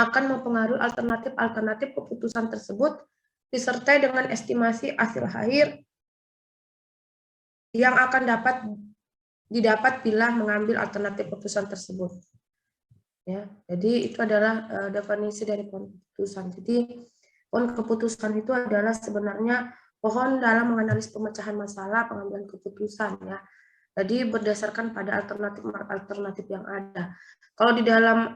akan mempengaruhi alternatif-alternatif keputusan tersebut disertai dengan estimasi hasil akhir yang akan didapat bila mengambil alternatif keputusan tersebut. Ya, jadi itu adalah definisi dari pohon keputusan. Jadi pohon keputusan itu adalah sebenarnya pohon dalam menganalisis pemecahan masalah pengambilan keputusan, ya. Jadi berdasarkan pada alternatif yang ada. Kalau di dalam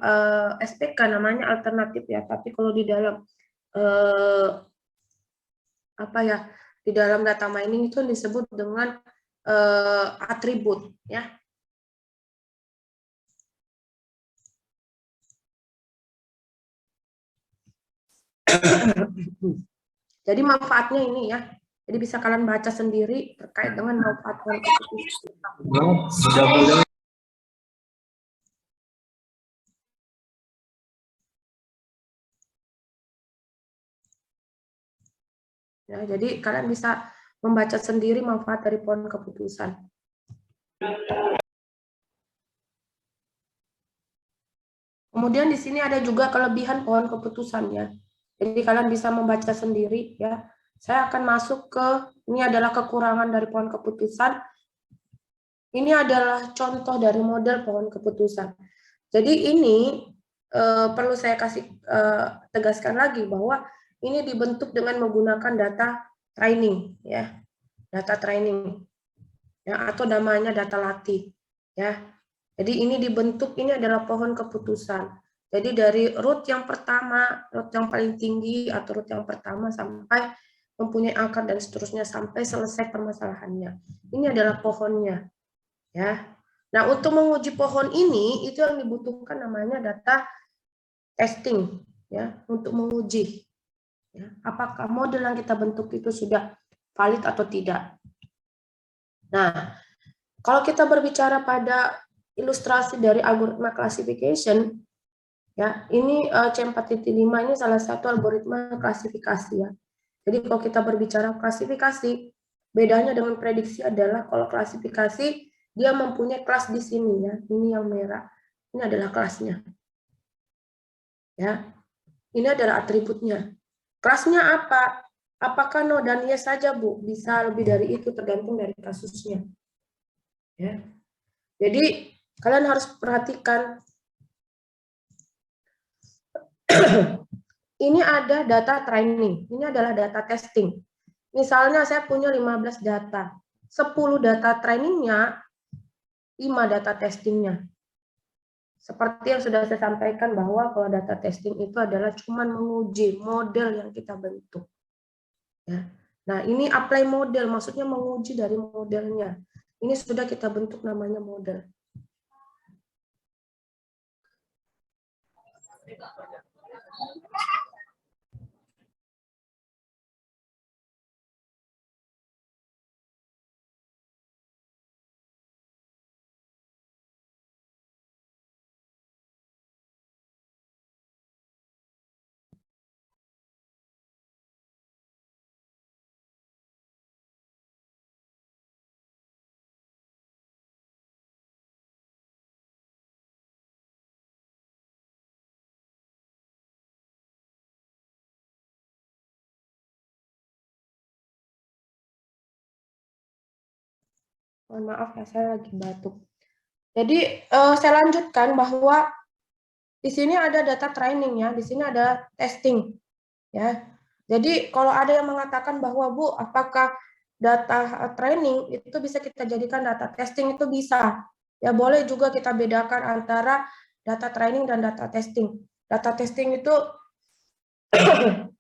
SPK namanya alternatif, ya, tapi kalau di dalam di dalam data mining itu disebut dengan atribut, ya. Jadi manfaatnya ini, ya. Jadi bisa kalian baca sendiri terkait dengan manfaat pohon keputusan. Ya, jadi kalian bisa membaca sendiri manfaat dari pohon keputusan. Kemudian di sini ada juga kelebihan pohon keputusannya. Jadi kalian bisa membaca sendiri, ya. Saya akan masuk ke, ini adalah kekurangan dari pohon keputusan. Ini adalah contoh dari model pohon keputusan. Jadi ini perlu saya tegaskan lagi bahwa ini dibentuk dengan menggunakan data training, ya, data training, ya, atau namanya data latih, ya. Jadi ini dibentuk, ini adalah pohon keputusan. Jadi dari root yang pertama, root yang paling tinggi atau root yang pertama sampai mempunyai akar dan seterusnya sampai selesai permasalahannya. Ini adalah pohonnya, ya. Nah, untuk menguji pohon ini itu yang dibutuhkan namanya data testing, ya, untuk menguji, ya, apakah model yang kita bentuk itu sudah valid atau tidak. Nah, kalau kita berbicara pada ilustrasi dari algoritma classification, ya, ini C4.5 ini salah satu algoritma klasifikasi, ya. Jadi kalau kita berbicara klasifikasi, bedanya dengan prediksi adalah kalau klasifikasi dia mempunyai kelas di sini, ya. Ini yang merah. Ini adalah kelasnya. Ya. Ini adalah atributnya. Kelasnya apa? Apakah no dan yes saja, Bu? Bisa lebih dari itu tergantung dari kasusnya. Ya. Jadi kalian harus perhatikan ini ada data training, ini adalah data testing. Misalnya saya punya 15 data. 10 data trainingnya, 5 data testingnya. Seperti yang sudah saya sampaikan bahwa kalau data testing itu adalah cuma menguji model yang kita bentuk. Ya. Nah, ini apply model, maksudnya menguji dari modelnya. Ini sudah kita bentuk namanya model. Mohon maaf ya, saya lagi batuk. Jadi saya lanjutkan bahwa di sini ada data training, ya, di sini ada testing, ya. Jadi kalau ada yang mengatakan bahwa Bu, apakah data training itu bisa kita jadikan data testing, itu bisa. Ya, boleh juga kita bedakan antara data training dan data testing. Data testing itu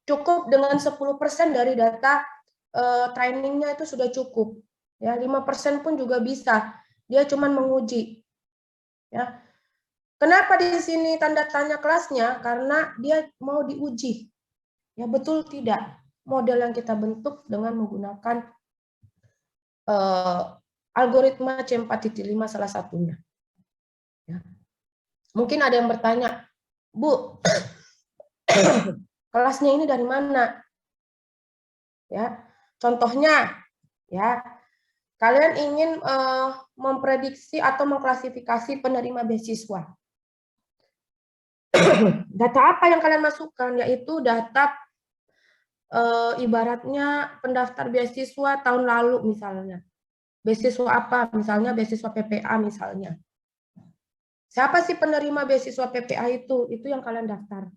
cukup dengan 10% dari data trainingnya itu sudah cukup. Ya, 5% pun juga bisa. Dia cuma menguji. Ya. Kenapa di sini tanda tanya kelasnya? Karena dia mau diuji. Ya, betul tidak? Model yang kita bentuk dengan menggunakan algoritma C4.5 salah satunya. Ya. Mungkin ada yang bertanya, Bu, kelasnya ini dari mana? Ya, contohnya, ya, kalian ingin memprediksi atau mengklasifikasi penerima beasiswa. Data apa yang kalian masukkan? Yaitu data ibaratnya pendaftar beasiswa tahun lalu misalnya. Beasiswa apa? Misalnya beasiswa PPA misalnya. Siapa sih penerima beasiswa PPA itu? Itu yang kalian daftar.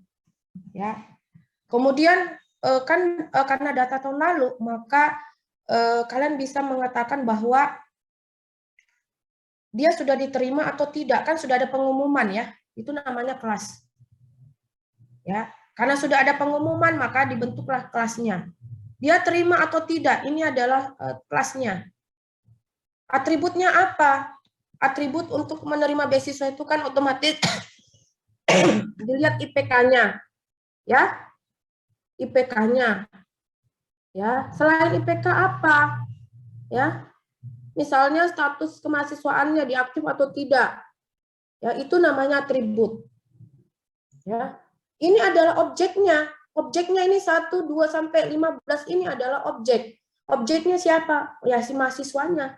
Ya. Kemudian karena data tahun lalu, maka kalian bisa mengatakan bahwa dia sudah diterima atau tidak, kan sudah ada pengumuman ya, itu namanya kelas. Ya, karena sudah ada pengumuman maka dibentuklah kelasnya. Dia terima atau tidak, ini adalah kelasnya. Atributnya apa? Atribut untuk menerima beasiswa itu kan otomatis dilihat IPK-nya, ya, IPK-nya, ya. Selain IPK apa, ya? Misalnya status kemahasiswaannya diaktif atau tidak, ya itu namanya atribut. Ya, ini adalah objeknya. Objeknya ini 1, 2 sampai 15 ini adalah objek. Objeknya siapa? Ya si mahasiswanya.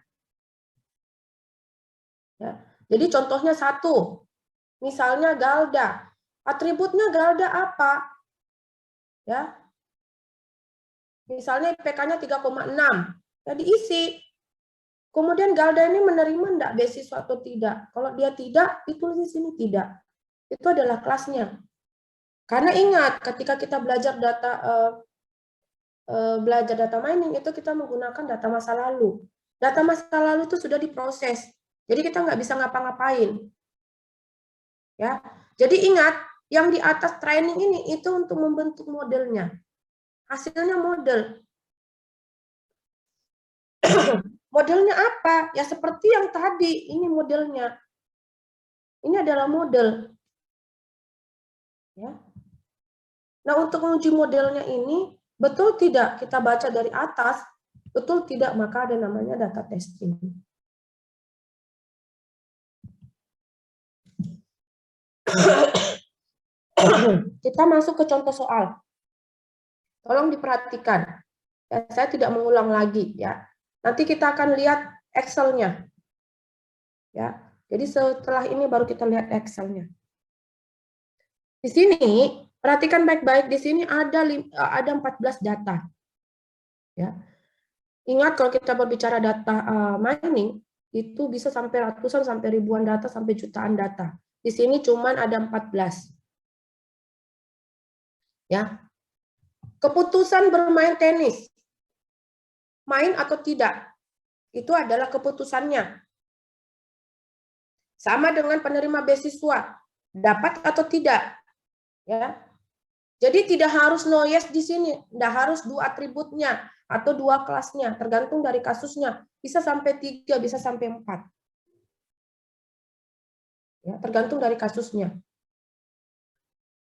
Ya. Jadi contohnya 1, misalnya Galda. Atributnya Galda apa? Ya. Misalnya IPK-nya 3,6. Ya diisi. Kemudian Galda ini menerima enggak beasiswa atau tidak? Kalau dia tidak, ditulis di sini tidak. Itu adalah kelasnya. Karena ingat, ketika kita belajar data mining, itu kita menggunakan data masa lalu. Data masa lalu itu sudah diproses. Jadi kita nggak bisa ngapa-ngapain. Ya. Jadi ingat, yang di atas training ini itu untuk membentuk modelnya. Hasilnya model. Modelnya apa? Ya seperti yang tadi, ini modelnya. Ini adalah model. Ya. Nah, untuk menguji modelnya ini, betul tidak kita baca dari atas, betul tidak, maka ada namanya data testing. Kita masuk ke contoh soal. Tolong diperhatikan. Ya, saya tidak mengulang lagi ya. Nanti kita akan lihat Excel-nya. Ya. Jadi setelah ini baru kita lihat Excel-nya. Di sini perhatikan baik-baik, di sini ada 14 data. Ya. Ingat kalau kita berbicara data mining itu bisa sampai ratusan sampai ribuan data sampai jutaan data. Di sini cuman ada 14. Ya. Keputusan bermain tenis. Main atau tidak? Itu adalah keputusannya. Sama dengan penerima beasiswa, dapat atau tidak. Ya. Jadi tidak harus no yes di sini, tidak harus 2 atributnya atau 2 kelasnya, tergantung dari kasusnya. Bisa sampai 3, bisa sampai 4. Ya, tergantung dari kasusnya.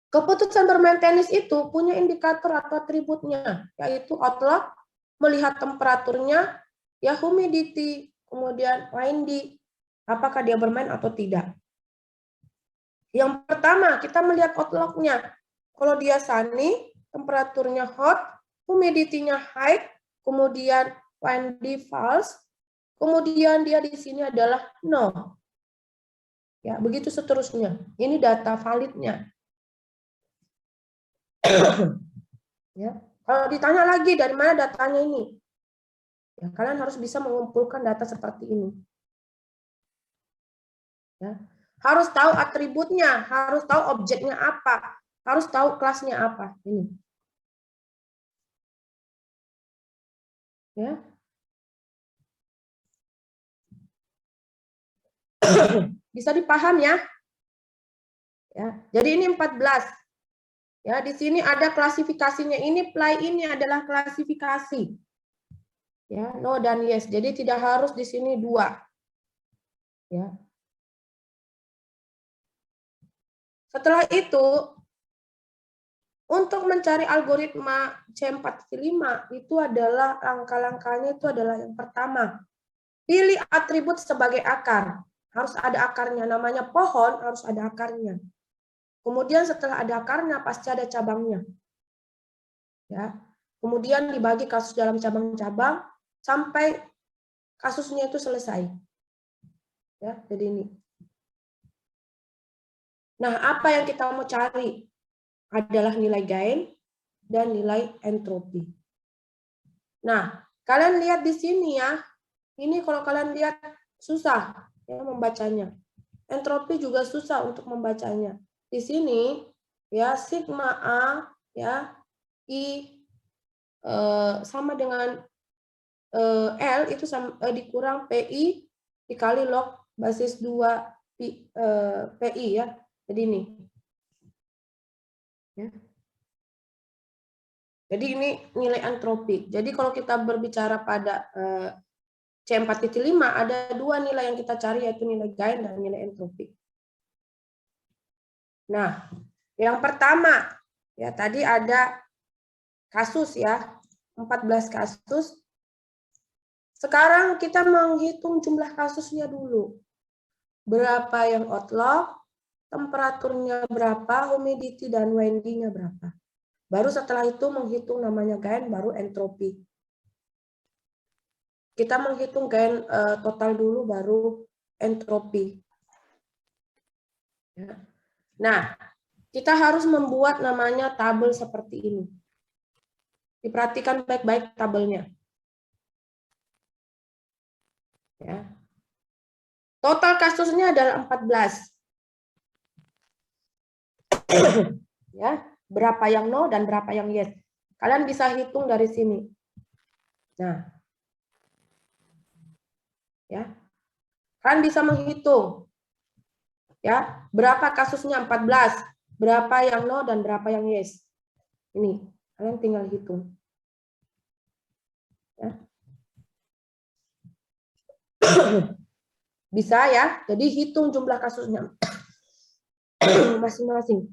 Keputusan bermain tenis itu punya indikator atau atributnya, yaitu outlook, melihat temperaturnya, ya humidity, kemudian windy, apakah dia bermain atau tidak. Yang pertama, kita melihat outlook-nya. Kalau dia sunny, temperaturnya hot, humidity-nya high, kemudian windy false, kemudian dia di sini adalah no. Ya, begitu seterusnya. Ini data validnya. Ya. Kalau ditanya lagi dari mana datanya ini, ya, kalian harus bisa mengumpulkan data seperti ini. Ya. Harus tahu atributnya, harus tahu objeknya apa, harus tahu kelasnya apa. Ini. Ya. Bisa dipaham ya? Ya. Jadi ini 14. Ya, di sini ada klasifikasinya. Ini play ini adalah klasifikasi. Ya, no dan yes. Jadi tidak harus di sini 2. Ya. Setelah itu, untuk mencari algoritma C4C5 itu adalah langkah-langkahnya itu adalah yang pertama. Pilih atribut sebagai akar. Harus ada akarnya. Namanya pohon harus ada akarnya. Kemudian setelah ada akarnya pasti ada cabangnya. Ya. Kemudian dibagi kasus dalam cabang-cabang sampai kasusnya itu selesai. Ya, jadi ini. Nah, apa yang kita mau cari adalah nilai gain dan nilai entropi. Nah, kalian lihat di sini ya. Ini kalau kalian lihat susah ya membacanya. Entropi juga susah untuk membacanya. Di sini ya sigma A ya I sama dengan L itu dikurang PI dikali log basis 2 PI ya. Jadi ini. Ya. Jadi ini nilai entropi. Jadi kalau kita berbicara pada C4.5 ada dua nilai yang kita cari yaitu nilai gain dan nilai entropi. Nah, yang pertama ya tadi ada kasus ya, 14 kasus. Sekarang kita menghitung jumlah kasusnya dulu. Berapa yang outlook, temperaturnya berapa, humidity dan winding-nya berapa. Baru setelah itu menghitung namanya gain, baru entropi. Kita menghitung gain total dulu, baru entropi. Ya. Nah, kita harus membuat namanya tabel seperti ini. Diperhatikan baik-baik tabelnya. Ya. Total kasusnya adalah 14. Ya, berapa yang no dan berapa yang yes. Kalian bisa hitung dari sini. Nah, ya. Kalian bisa menghitung. Ya, berapa kasusnya 14, berapa yang no dan berapa yang yes. Ini, kalian tinggal hitung. Ya. Bisa ya, jadi hitung jumlah kasusnya masing-masing.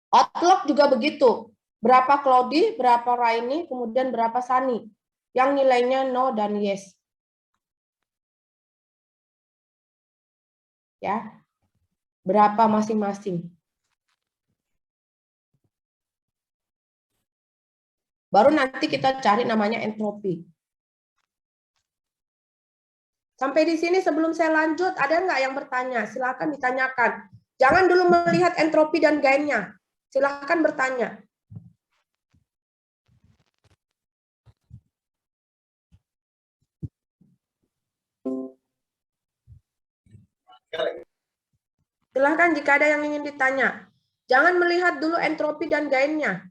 Outlook juga begitu. Berapa cloudy, berapa rainy, kemudian berapa sunny. Yang nilainya no dan yes. Ya. Berapa masing-masing. Baru nanti kita cari namanya entropi. Sampai di sini sebelum saya lanjut, ada nggak yang bertanya? Silakan ditanyakan. Jangan dulu melihat entropi dan gainnya. Silakan bertanya. Silahkan jika ada yang ingin ditanya. Jangan melihat dulu entropi dan gainnya.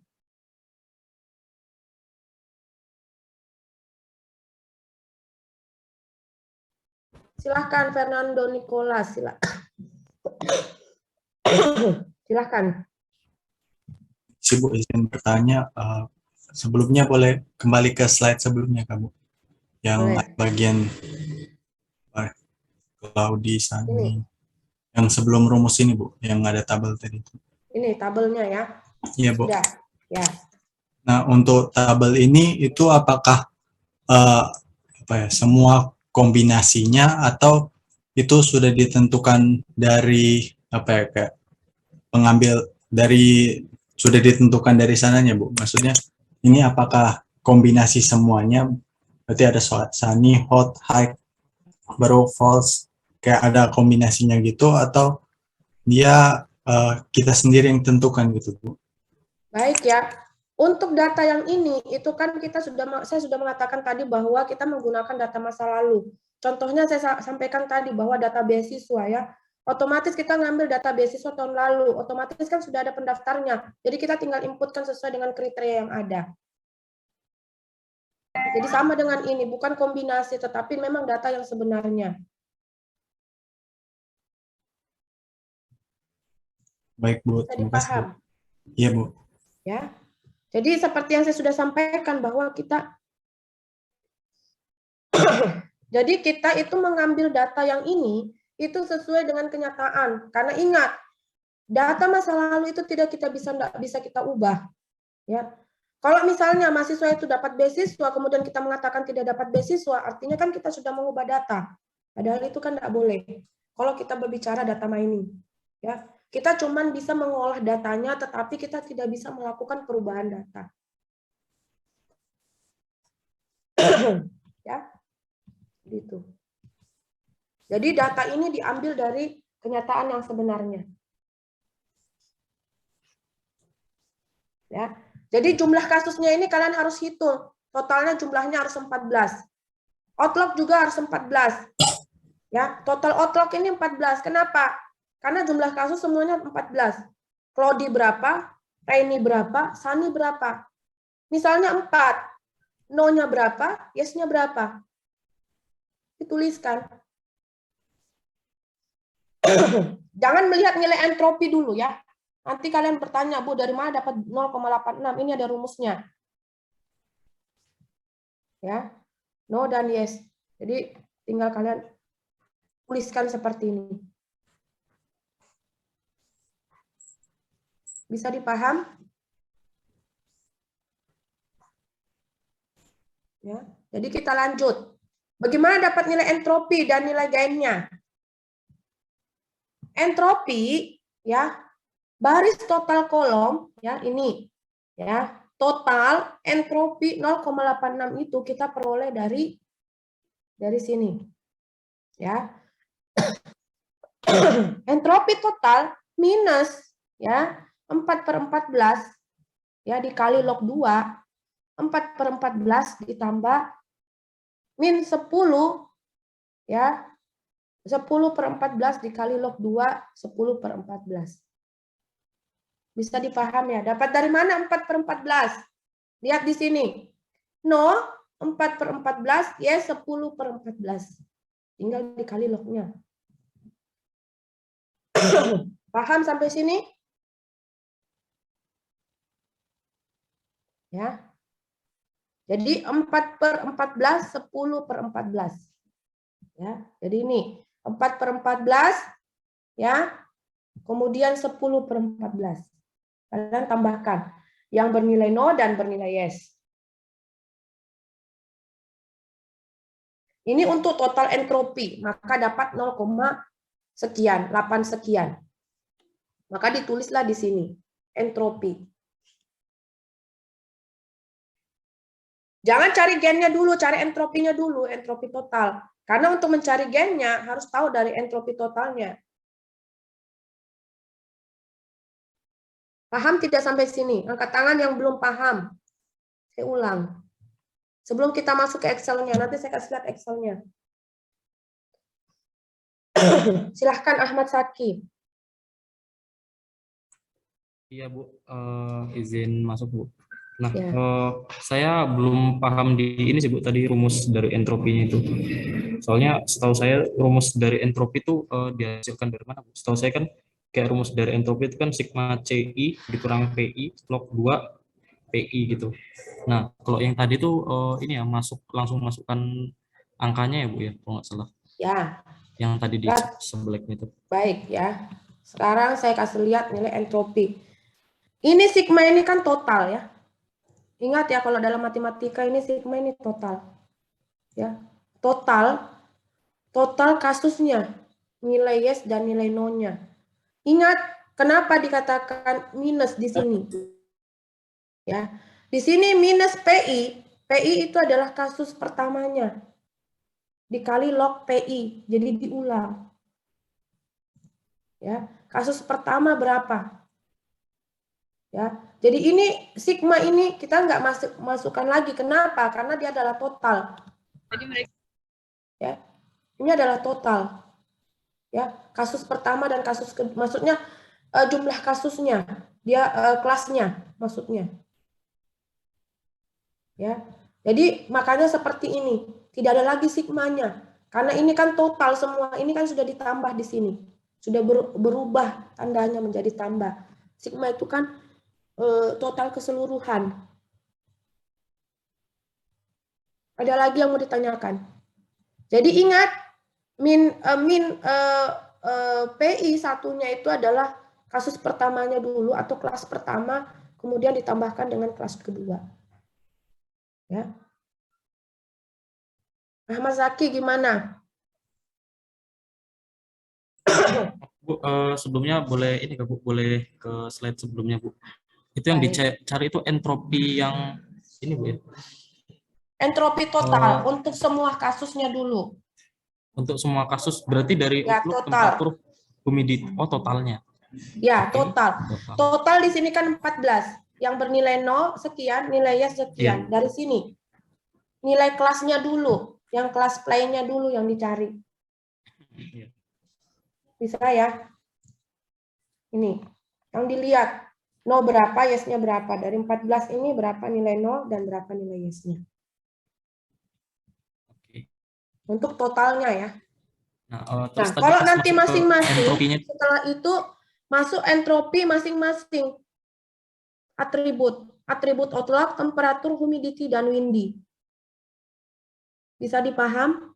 Silahkan Fernando Nicolas. Silahkan. Bu, izin bertanya. Sebelumnya boleh kembali ke slide sebelumnya kamu. Yang Boleh. bagian cloudy, sunny. Yang sebelum rumus ini, Bu, yang ada tabel tadi. Ini tabelnya ya. Iya, Bu. Sudah. Ya. Nah, untuk tabel ini itu apakah semua kombinasinya atau itu sudah ditentukan dari kayak pengambil dari sudah ditentukan dari sananya, Bu? Maksudnya ini apakah kombinasi semuanya? Berarti ada sunny, hot, high, baru false, kayak ada kombinasinya gitu, atau dia kita sendiri yang tentukan gitu, Bu? Baik ya. Untuk data yang ini, itu kan saya sudah mengatakan tadi bahwa kita menggunakan data masa lalu. Contohnya saya sampaikan tadi bahwa data beasiswa ya, otomatis kita ngambil data beasiswa tahun lalu, otomatis kan sudah ada pendaftarnya. Jadi kita tinggal inputkan sesuai dengan kriteria yang ada. Jadi sama dengan ini, bukan kombinasi, tetapi memang data yang sebenarnya. Baik, Bu. Bisa Terima kasih, Bu. dipaham. Iya, Bu. Ya. Jadi seperti yang saya sudah sampaikan bahwa jadi kita itu mengambil data yang ini itu sesuai dengan kenyataan. Karena ingat, data masa lalu itu tidak bisa kita ubah. Ya. Kalau misalnya mahasiswa itu dapat beasiswa, kemudian kita mengatakan tidak dapat beasiswa, artinya kan kita sudah mengubah data. Padahal itu kan tidak boleh. Kalau kita berbicara data mining, ya kita cuma bisa mengolah datanya, tetapi kita tidak bisa melakukan perubahan data. Ya, gitu. Jadi data ini diambil dari kenyataan yang sebenarnya. Ya. Jadi jumlah kasusnya ini kalian harus hitung. Totalnya jumlahnya harus 14. Outlook juga harus 14. Ya, total outlook ini 14. Kenapa? Karena jumlah kasus semuanya 14. Claudi berapa? Raini berapa? Sani berapa? Misalnya 4. No-nya berapa? Yes-nya berapa? Dituliskan. Jangan melihat nilai entropi dulu ya. Nanti kalian bertanya, Bu, dari mana dapat 0,86? Ini ada rumusnya. Ya, no dan yes. Jadi tinggal kalian tuliskan seperti ini. Bisa dipaham? Ya. Jadi kita lanjut. Bagaimana dapat nilai entropi dan nilai gainnya? Entropi ya, baris total kolom ya ini ya, total entropi 0,86 itu kita peroleh dari sini. Ya. Entropi total minus ya 4/14 ya dikali log 2, 4/14 ditambah min 10 ya 10/14 dikali log 2, 10/14. Bisa dipaham ya? Dapat dari mana 4/14? Lihat di sini. No 4/14 ya 10/14. Tinggal dikali lognya. Paham sampai sini? Ya. Jadi 4/14, 10/14. Ya. Jadi ini 4/14 ya. Kemudian 10/14. Kalian tambahkan yang bernilai no dan bernilai yes. Ini untuk total entropi, maka dapat 0, sekian, 8 sekian. Maka ditulislah di sini, entropi. Jangan cari gennya dulu, cari entropinya dulu, entropi total. Karena untuk mencari gennya harus tahu dari entropi totalnya. Paham tidak sampai sini? Angkat tangan yang belum paham. Saya ulang. Sebelum kita masuk ke Excel-nya, nanti saya kasih lihat Excel-nya. Silahkan Ahmad Saki. Iya Bu, izin masuk Bu. Nah, Ya. saya belum paham di ini sih Bu, tadi rumus dari entropinya itu. Soalnya setahu saya rumus dari entropi itu dihasilkan dari mana Bu? Setahu saya kan kayak rumus dari entropi itu kan sigma CI dikurang PI log 2 PI gitu. Nah, kalau yang tadi tuh ini ya langsung masukkan angkanya ya Bu ya, kalau nggak salah. Ya. Yang tadi di sebelahnya itu. Baik ya. Sekarang saya kasih lihat nilai entropi. Ini sigma ini kan total ya. Ingat ya kalau dalam matematika ini sigma ini total. Ya. Total kasusnya, nilai yes dan nilai no-nya. Ingat kenapa dikatakan minus di sini? Ya. Di sini minus PI. PI itu adalah kasus pertamanya. Dikali log PI, jadi diulang. Ya, kasus pertama berapa? Ya, jadi ini sigma ini kita nggak masukkan lagi. Kenapa? Karena dia adalah total. Ya, ini adalah total. Ya, kasus pertama dan kasus kedua, maksudnya jumlah kasusnya, dia kelasnya, maksudnya. Ya, jadi makanya seperti ini, tidak ada lagi sigmanya, karena ini kan total semua, ini kan sudah ditambah di sini, sudah berubah tandanya menjadi tambah. Sigma itu kan total keseluruhan. Ada lagi yang mau ditanyakan? Jadi ingat PI satunya itu adalah kasus pertamanya dulu atau kelas pertama, kemudian ditambahkan dengan kelas kedua. Ya. Ahmad Zaki gimana? Bu, sebelumnya boleh ini Bu, boleh ke slide sebelumnya Bu. Itu yang dicari itu entropi yang ini Bu ya. Entropi total untuk semua kasusnya dulu. Untuk semua kasus berarti dari ya, outlook, total. temperatur, humidity, totalnya. Ya, total. Total di sini kan 14. yang bernilai 0 sekian, nilai yes sekian. Dari sini. Nilai kelasnya dulu, yang kelas play-nya dulu yang dicari. Bisa ya? Ini, yang dilihat. No berapa, yes-nya berapa. Dari 14 ini berapa nilai no dan berapa nilai yes-nya. Untuk totalnya ya. Nah, Nah, kalau nanti masing-masing, entropinya. setelah itu masuk entropi masing-masing atribut. Atribut outlook, temperatur, humidity, dan windy. Bisa dipaham?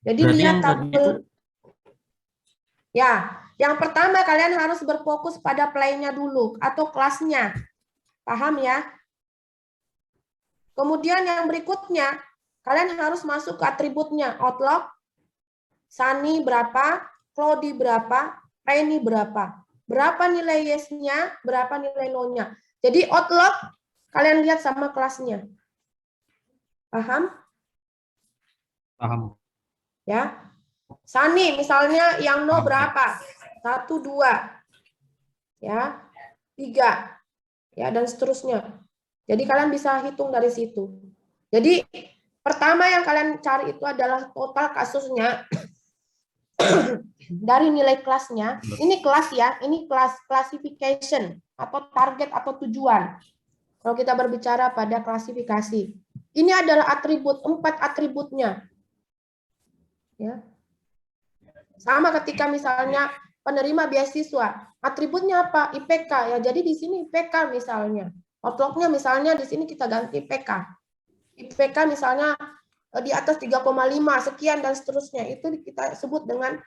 Jadi Berarti lihat yang tadi tabel. itu, Ya, yang pertama kalian harus berfokus pada play-nya dulu atau kelasnya. Paham ya? Kemudian yang berikutnya, kalian harus masuk ke atributnya. Outlook, Sunny berapa, Cloudy berapa, Rainy berapa. Berapa nilai yes-nya, berapa nilai no-nya. Jadi Outlook, kalian lihat sama kelasnya. Paham? paham. Ya. Sunny misalnya yang no Paham. berapa? 1, 2. Ya. 3. Ya, dan seterusnya. Jadi kalian bisa hitung dari situ. Jadi pertama yang kalian cari itu adalah total kasusnya dari nilai kelasnya. Ini kelas ya, ini kelas classification atau target atau tujuan. Kalau kita berbicara pada klasifikasi. Ini adalah atribut, 4 atributnya. Ya. Sama ketika misalnya penerima beasiswa, atributnya apa? IPK ya. Jadi di sini IPK misalnya. Outlook-nya misalnya di sini kita ganti IPK. IPK misalnya di atas 3,5 sekian dan seterusnya. Itu kita sebut dengan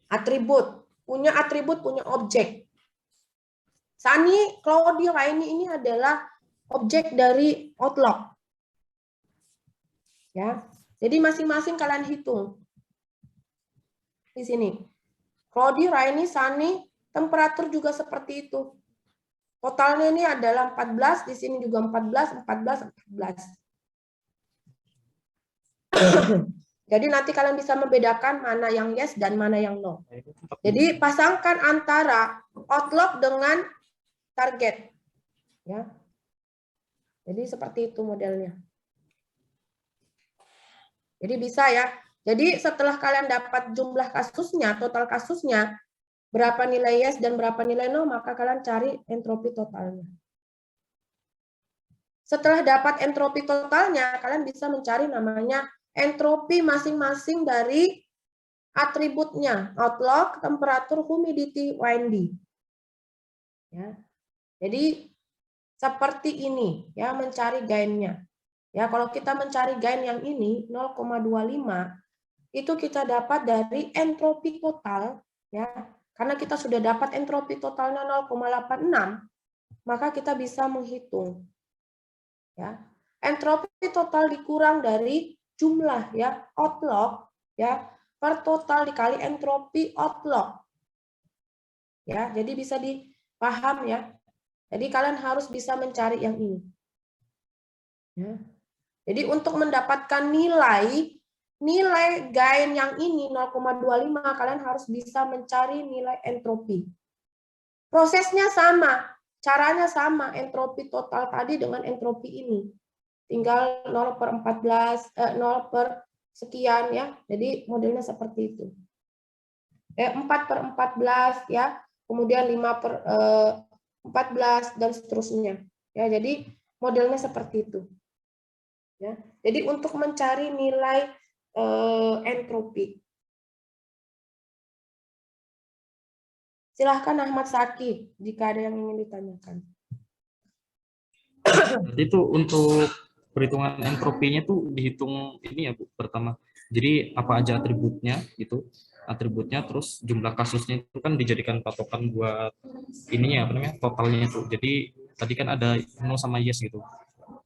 atribut. Punya atribut, punya objek. Sunny, Cloudy, Rainy ini adalah objek dari Outlook. Ya. Jadi masing-masing kalian hitung. Di sini. Cloudy, Rainy, Sunny, temperatur juga seperti itu. Totalnya ini adalah 14, di sini juga 14, 14, 14. Jadi nanti kalian bisa membedakan mana yang yes dan mana yang no. Jadi pasangkan antara Outlook dengan target. Ya. Jadi seperti itu modelnya. Jadi bisa ya. Jadi setelah kalian dapat jumlah kasusnya, total kasusnya, berapa nilai yes dan berapa nilai no, maka kalian cari entropi totalnya. Setelah dapat entropi totalnya, kalian bisa mencari namanya entropi masing-masing dari atributnya, outlook, temperatur, humidity, windy. Ya. Jadi seperti ini ya mencari gainnya. Ya, kalau kita mencari gain yang ini 0,25 itu kita dapat dari entropi total ya. Karena kita sudah dapat entropi totalnya 0,86, maka kita bisa menghitung. Ya. Entropi total dikurang dari jumlah ya outlook ya per total dikali entropi outlook. Ya, jadi bisa dipaham ya. Jadi kalian harus bisa mencari yang ini. Ya. Jadi untuk mendapatkan nilai gain yang ini 0,25 kalian harus bisa mencari nilai entropi. Prosesnya sama, caranya sama, entropi total tadi dengan entropi ini. Tinggal 0/14, 0 per sekian ya. Jadi modelnya seperti itu. 4/14 ya, kemudian 5/14 dan seterusnya. Ya, jadi modelnya seperti itu. Ya. Jadi untuk mencari nilai entropi. Silahkan Ahmad Saki jika ada yang ingin ditanyakan. Berarti itu untuk perhitungan entropinya tuh dihitung ini ya Bu, pertama. Jadi apa aja atributnya gitu, atributnya terus jumlah kasusnya itu kan dijadikan patokan buat ininya apa namanya totalnya itu. Jadi tadi kan ada no sama yes gitu.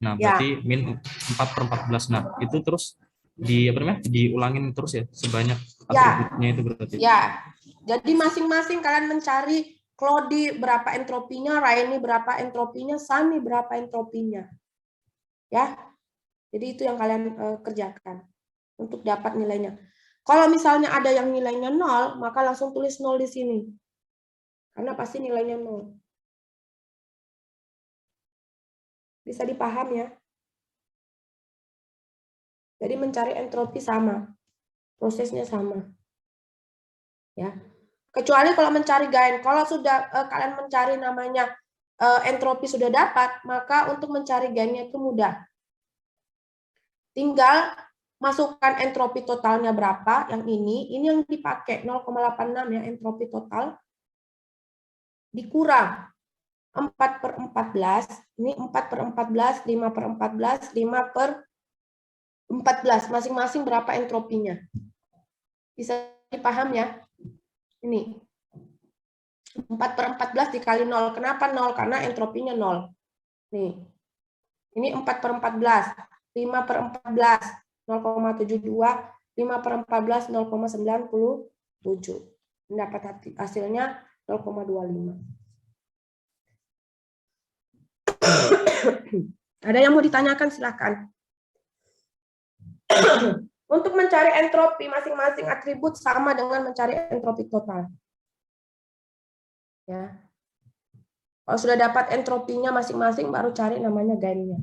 Nah, berarti min 4/14. Nah, itu terus diulangin terus ya sebanyak atributnya itu berarti. Ya. Jadi masing-masing kalian mencari Cloudy berapa entropinya, Rainy berapa entropinya, Sunny berapa entropinya. Ya. Jadi itu yang kalian kerjakan untuk dapat nilainya. Kalau misalnya ada yang nilainya 0, maka langsung tulis 0 di sini. Karena pasti nilainya 0. Bisa dipaham ya? Jadi mencari entropi sama, prosesnya sama. Ya. Kecuali kalau mencari gain, kalau sudah kalian mencari namanya entropi sudah dapat, maka untuk mencari gainnya itu mudah. Tinggal masukkan entropi totalnya berapa, yang ini yang dipakai 0,86 ya, entropi total, dikurang 4/14, ini 4/14, 5/14, 5/14, masing-masing berapa entropinya. Bisa dipaham ya? Ini 4/14 dikali 0. Kenapa 0? Karena entropinya 0. Nih. Ini 4/14, 5/14, 0,72, 5/14, 0,97. Mendapat hasilnya 0,25. Ada yang mau ditanyakan, silakan. Untuk mencari entropi, masing-masing atribut sama dengan mencari entropi total. Ya. Kalau sudah dapat entropinya masing-masing, baru cari namanya gainnya.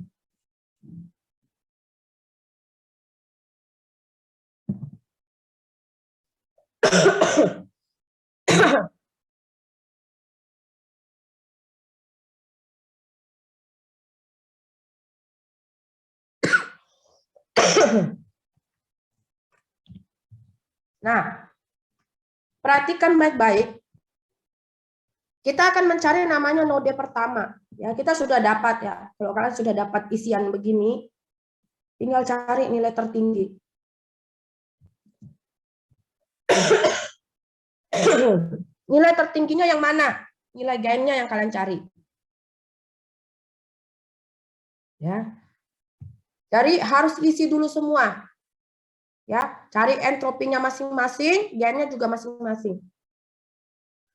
Nah, perhatikan baik-baik. Kita akan mencari namanya node pertama. Ya, kita sudah dapat ya. Kalau kalian sudah dapat isian begini, tinggal cari nilai tertinggi. Nilai tertingginya yang mana? Nilai gainnya yang kalian cari. Ya. Jadi harus isi dulu semua. Ya, cari entropinya masing-masing, gainnya juga masing-masing.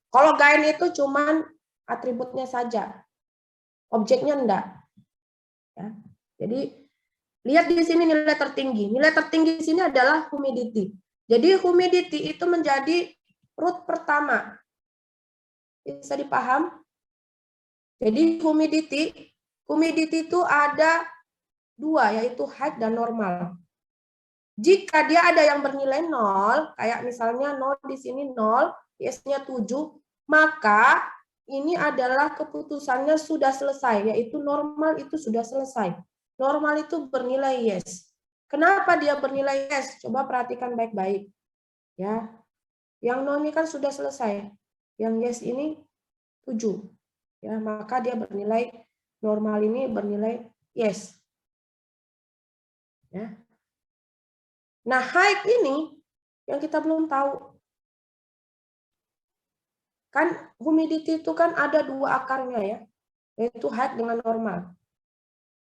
Kalau gain itu cuman atributnya saja, objeknya enggak. Ya. Jadi lihat di sini nilai tertinggi. Nilai tertinggi di sini adalah humidity. Jadi humidity itu menjadi root pertama. Bisa dipaham? Jadi humidity itu ada dua, yaitu height dan normal. Jika dia ada yang bernilai 0, kayak misalnya 0 di sini 0, yes-nya 7, maka ini adalah keputusannya sudah selesai, yaitu normal itu sudah selesai. Normal itu bernilai yes. Kenapa dia bernilai yes? Coba perhatikan baik-baik. Ya. Yang 0 ini kan sudah selesai. Yang yes ini 7. Ya, maka dia bernilai normal ini bernilai yes. Ya. Nah, height ini yang kita belum tahu. Kan humidity itu kan ada dua akarnya ya, yaitu height dengan normal.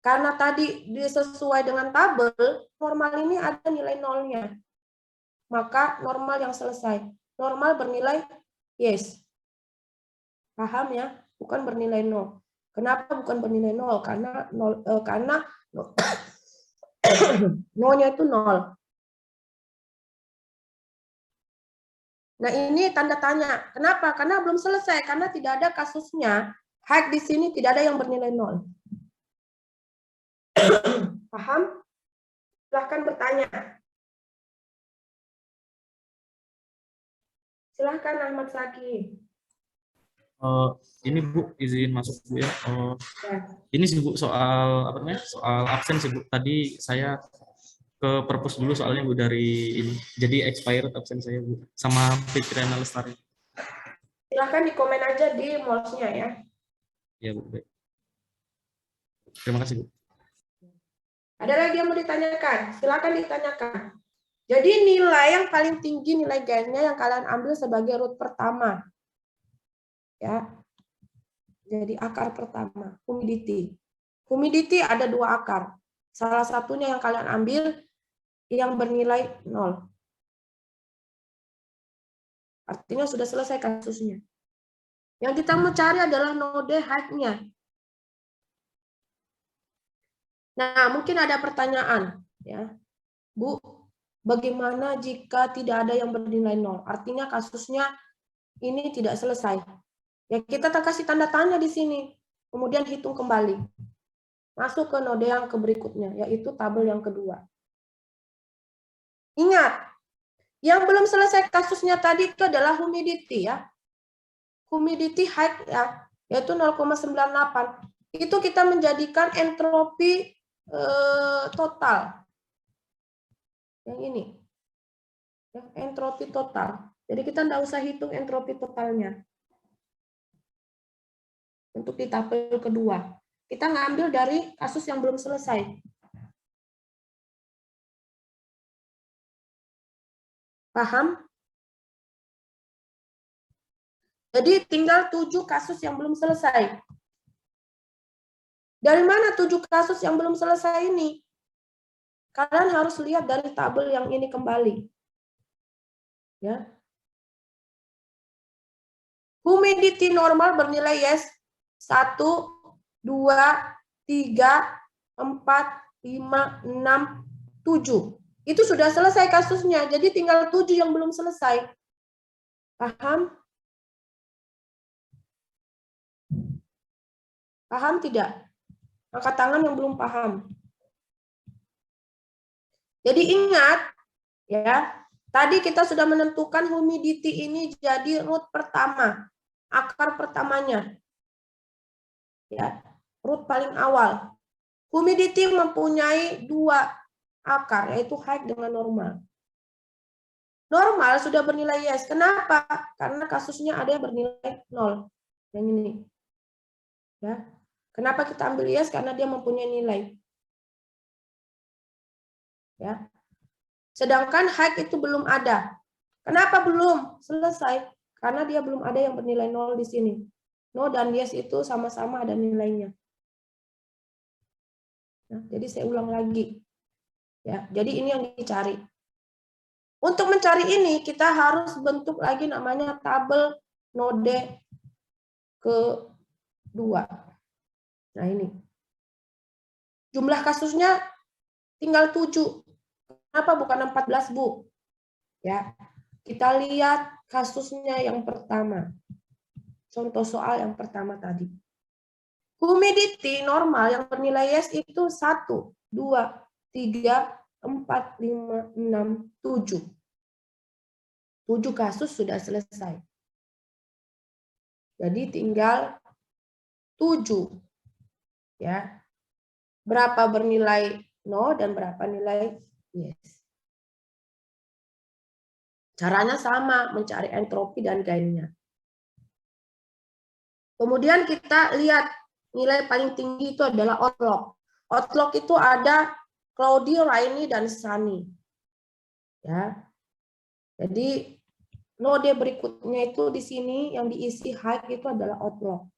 Karena tadi disesuai dengan tabel, normal ini ada nilai nolnya. Maka normal yang selesai. Normal bernilai yes. Paham ya? Bukan bernilai 0. Kenapa bukan bernilai 0? Karena nolnya itu 0. Nah, ini tanda tanya. Kenapa? Karena belum selesai. Karena tidak ada kasusnya. Height di sini tidak ada yang bernilai 0. Paham? Silahkan bertanya. Silahkan Ahmad Saki. Ini Bu, izin masuk Bu ya. Ya. Ini sih Bu soal apa namanya? Soal absen sih Bu. Tadi saya ke perpus dulu soalnya Bu dari ini. Jadi expired absen saya Bu sama Fitriana Lestari. Silahkan di komen aja di mouse-nya ya. Ya Bu. Baik. Terima kasih Bu. Ada lagi yang mau ditanyakan? Silahkan ditanyakan. Jadi nilai yang paling tinggi nilai gainnya yang kalian ambil sebagai root pertama. Ya. Jadi akar pertama, humidity. Humidity ada dua akar. Salah satunya yang kalian ambil yang bernilai 0. Artinya sudah selesai kasusnya. Yang kita mau cari adalah node height-nya. Nah, mungkin ada pertanyaan, ya. Bu, bagaimana jika tidak ada yang bernilai 0? Artinya kasusnya ini tidak selesai. Ya, kita kasih tanda tanya di sini. Kemudian hitung kembali. masuk ke node yang berikutnya, yaitu tabel yang kedua. Ingat, yang belum selesai kasusnya tadi itu adalah humidity ya. Humidity height ya, yaitu 0,98. Itu kita menjadikan entropi total. Yang ini. Ya, entropi total. Jadi kita tidak usah hitung entropi totalnya. Untuk di tabel kedua. Kita ngambil dari kasus yang belum selesai. Paham? Jadi tinggal 7 kasus yang belum selesai. Dari mana 7 kasus yang belum selesai ini? Kalian harus lihat dari tabel yang ini kembali. Ya. Humidity normal bernilai yes 1, 2, 3, 4, 5, 6, 7. Itu sudah selesai kasusnya, jadi tinggal 7 yang belum selesai. Paham? Paham tidak? Angkat tangan yang belum paham. Jadi ingat, ya, tadi kita sudah menentukan humidity ini jadi root pertama, akar pertamanya. Ya, root paling awal. Humidity mempunyai 2 akar, yaitu height dengan normal. Normal sudah bernilai yes. Kenapa? Karena kasusnya ada yang bernilai 0. Yang ini. Ya. Kenapa kita ambil yes? Karena dia mempunyai nilai. Ya. Sedangkan height itu belum ada. Kenapa belum selesai? Karena dia belum ada yang bernilai 0 di sini. No dan yes itu sama-sama ada nilainya. Nah, jadi saya ulang lagi. Ya, jadi ini yang dicari. Untuk mencari ini kita harus bentuk lagi namanya tabel node kedua. Nah, ini. Jumlah kasusnya tinggal 7. Kenapa bukan 14, Bu? Ya. Kita lihat kasusnya yang pertama. Contoh soal yang pertama tadi. Humidity normal yang bernilai yes itu 1, 2, 3, 4, 5, 6, 7. 7 kasus sudah selesai. Jadi tinggal 7. Ya. Berapa bernilai no dan berapa nilai yes. Caranya sama, mencari entropi dan gainnya. Kemudian kita lihat nilai paling tinggi itu adalah outlook. Outlook itu ada cloudy, rainy, dan sunny. Ya. Jadi node berikutnya itu di sini yang diisi height itu adalah outlook.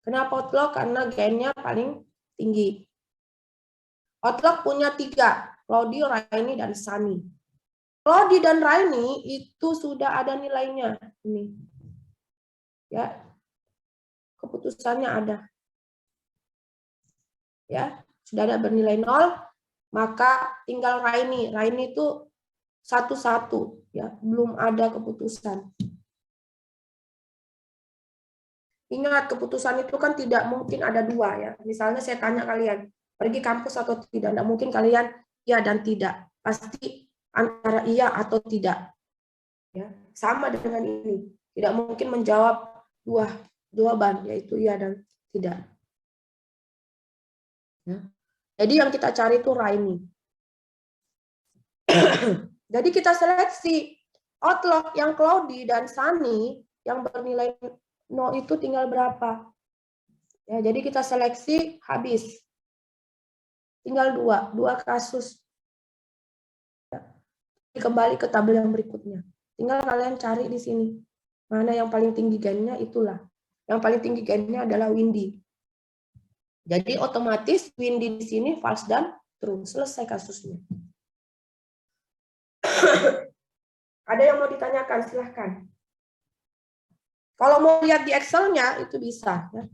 Kenapa outlook? Karena gainnya paling tinggi. Outlook punya 3, cloudy, rainy, dan sunny. Cloudy dan rainy itu sudah ada nilainya. Ini. Ya. Keputusannya ada. Ya, sudah ada bernilai 0, maka tinggal rainy. Rainy itu 1-1, ya, belum ada keputusan. Ingat, keputusan itu kan tidak mungkin ada 2 ya. Misalnya saya tanya kalian, pergi kampus atau tidak? Tidak mungkin kalian iya dan tidak. Pasti antara iya atau tidak. Ya, sama dengan ini. Tidak mungkin menjawab 2 jawaban, yaitu iya dan tidak. Ya. Jadi yang kita cari itu rainy. Jadi kita seleksi outlook yang cloudy dan sunny yang bernilai 0 itu tinggal berapa. Ya, jadi kita seleksi habis. Tinggal 2 kasus. Ya. Kembali ke tabel yang berikutnya. Tinggal kalian cari di sini. Mana yang paling tinggi gainnya itulah. Yang paling tinggi gainnya adalah windy. Jadi otomatis windy di sini false dan true. Selesai kasusnya. Ada yang mau ditanyakan? Silahkan. Kalau mau lihat di Excel-nya, itu bisa. Ya.